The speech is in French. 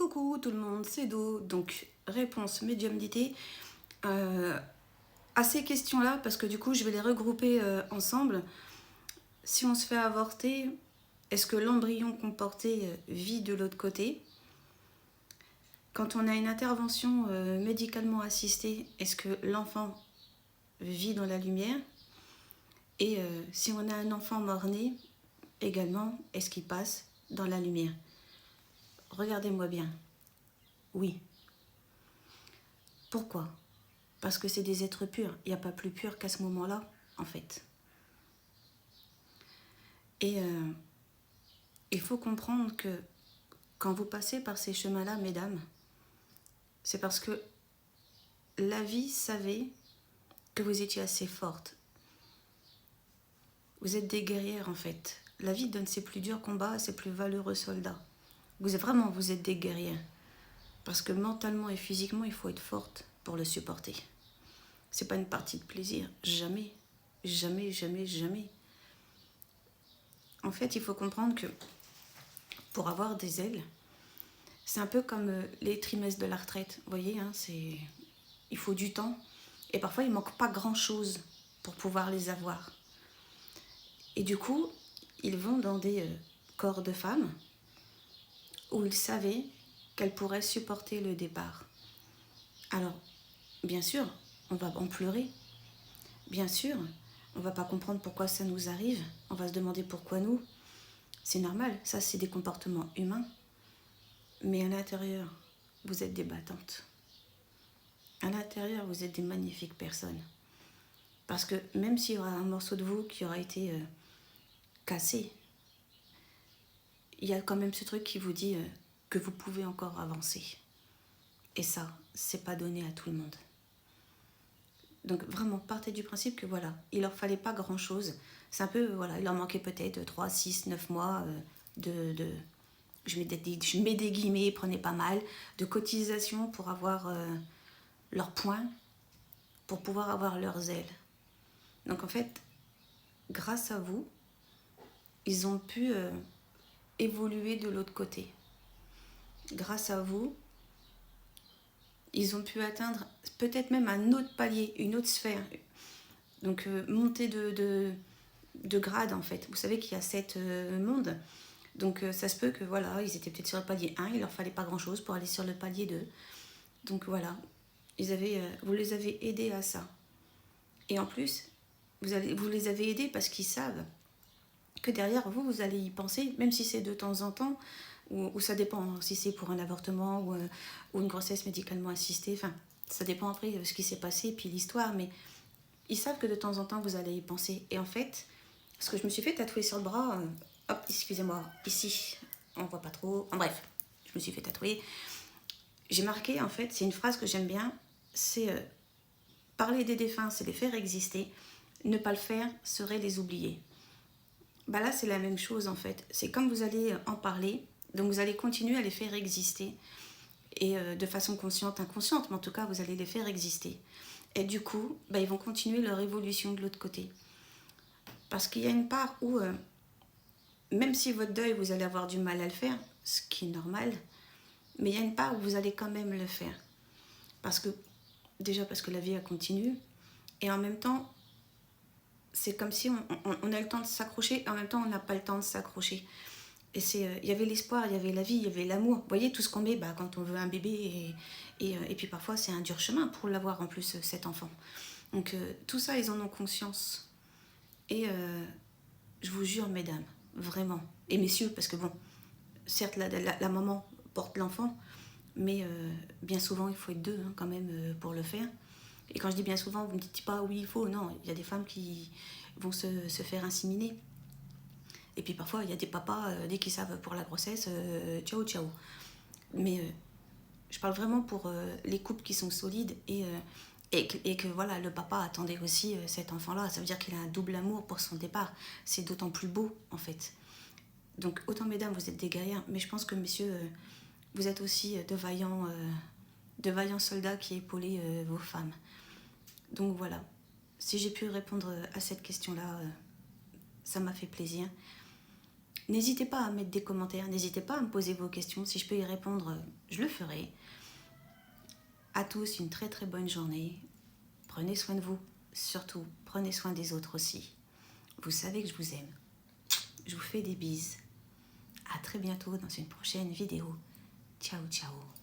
Coucou tout le monde, c'est Do. Donc, réponse médiumnité à ces questions-là, parce que du coup, je vais les regrouper ensemble. Si on se fait avorter, est-ce que l'embryon comporté vit de l'autre côté? Quand on a une intervention médicalement assistée, est-ce que l'enfant vit dans la lumière? Et si on a un enfant mort-né, également, est-ce qu'il passe dans la lumière? Regardez-moi bien. Oui. Pourquoi? Parce que c'est des êtres purs. Il n'y a pas plus pur qu'à ce moment-là, en fait. Et il faut comprendre que quand vous passez par ces chemins-là, mesdames, c'est parce que la vie savait que vous étiez assez fortes. Vous êtes des guerrières, en fait. La vie donne ses plus durs combats à ses plus valeureux soldats. Vous êtes des guerrières. Parce que mentalement et physiquement, il faut être forte pour le supporter. C'est pas une partie de plaisir. Jamais. Jamais, jamais, jamais. En fait, il faut comprendre que pour avoir des ailes, c'est un peu comme les trimestres de la retraite. Vous voyez, hein, il faut du temps. Et parfois, il ne manque pas grand-chose pour pouvoir les avoir. Et du coup, ils vont dans des corps de femmes où ils savaient qu'elles pourraient supporter le départ. Alors, bien sûr, on va en pleurer. Bien sûr, on ne va pas comprendre pourquoi ça nous arrive. On va se demander pourquoi nous. C'est normal, ça c'est des comportements humains. Mais à l'intérieur, vous êtes des battantes. À l'intérieur, vous êtes des magnifiques personnes. Parce que même s'il y aura un morceau de vous qui aura été cassé, il y a quand même ce truc qui vous dit que vous pouvez encore avancer. Et ça, c'est pas donné à tout le monde. Donc vraiment, partez du principe que voilà, il leur fallait pas grand-chose. C'est un peu, voilà, il leur manquait peut-être 3, 6, 9 mois je mets des guillemets, prenez pas mal, de cotisation pour avoir leurs points, pour pouvoir avoir leurs ailes. Donc en fait, grâce à vous, ils ont pu évoluer de l'autre côté. Grâce à vous, ils ont pu atteindre peut-être même un autre palier, une autre sphère. Donc monter de grade en fait. Vous savez qu'il y a 7 mondes. Donc ça se peut que voilà, ils étaient peut-être sur le palier 1, il leur fallait pas grand-chose pour aller sur le palier 2. Donc voilà, vous les avez aidés à ça. Et en plus, vous les avez aidés parce qu'ils savent que derrière vous allez y penser, même si c'est de temps en temps, ou ça dépend, hein, si c'est pour un avortement ou une grossesse médicalement assistée, enfin, ça dépend après de ce qui s'est passé, puis l'histoire, mais ils savent que de temps en temps, vous allez y penser. Et en fait, ce que je me suis fait tatouer sur le bras, hop, excusez-moi, ici, on voit pas trop, en bref, je me suis fait tatouer, j'ai marqué, en fait, c'est une phrase que j'aime bien, c'est parler des défunts, c'est les faire exister, ne pas le faire serait les oublier. Bah là, c'est la même chose en fait. C'est comme vous allez en parler, donc vous allez continuer à les faire exister. Et de façon consciente, inconsciente, mais en tout cas, vous allez les faire exister. Et du coup, bah, ils vont continuer leur évolution de l'autre côté. Parce qu'il y a une part où, même si votre deuil, vous allez avoir du mal à le faire, ce qui est normal, mais il y a une part où vous allez quand même le faire. Parce que, déjà parce que la vie, elle continue. Et en même temps, c'est comme si on a le temps de s'accrocher et en même temps on n'a pas le temps de s'accrocher. Et il y avait l'espoir, il y avait la vie, il y avait l'amour. Vous voyez tout ce qu'on met quand on veut un bébé et puis parfois c'est un dur chemin pour l'avoir en plus cet enfant. Donc tout ça ils en ont conscience. Et je vous jure mesdames, vraiment, et messieurs parce que bon, certes la maman porte l'enfant, mais bien souvent il faut être deux quand même pour le faire. Et quand je dis bien souvent, vous ne me dites pas oui, il faut, non, il y a des femmes qui vont se faire inséminer. Et puis parfois, il y a des papas, dès qu'ils savent pour la grossesse, ciao, ciao. Mais je parle vraiment pour les couples qui sont solides et que voilà, le papa attendait aussi cet enfant-là. Ça veut dire qu'il a un double amour pour son départ. C'est d'autant plus beau, en fait. Donc, autant mesdames, vous êtes des guerrières, mais je pense que messieurs, vous êtes aussi de vaillants soldats qui épaulaient vos femmes. Donc voilà, si j'ai pu répondre à cette question-là, ça m'a fait plaisir. N'hésitez pas à mettre des commentaires, n'hésitez pas à me poser vos questions. Si je peux y répondre, je le ferai. À tous, une très très bonne journée. Prenez soin de vous. Surtout, prenez soin des autres aussi. Vous savez que je vous aime. Je vous fais des bises. À très bientôt dans une prochaine vidéo. Ciao, ciao.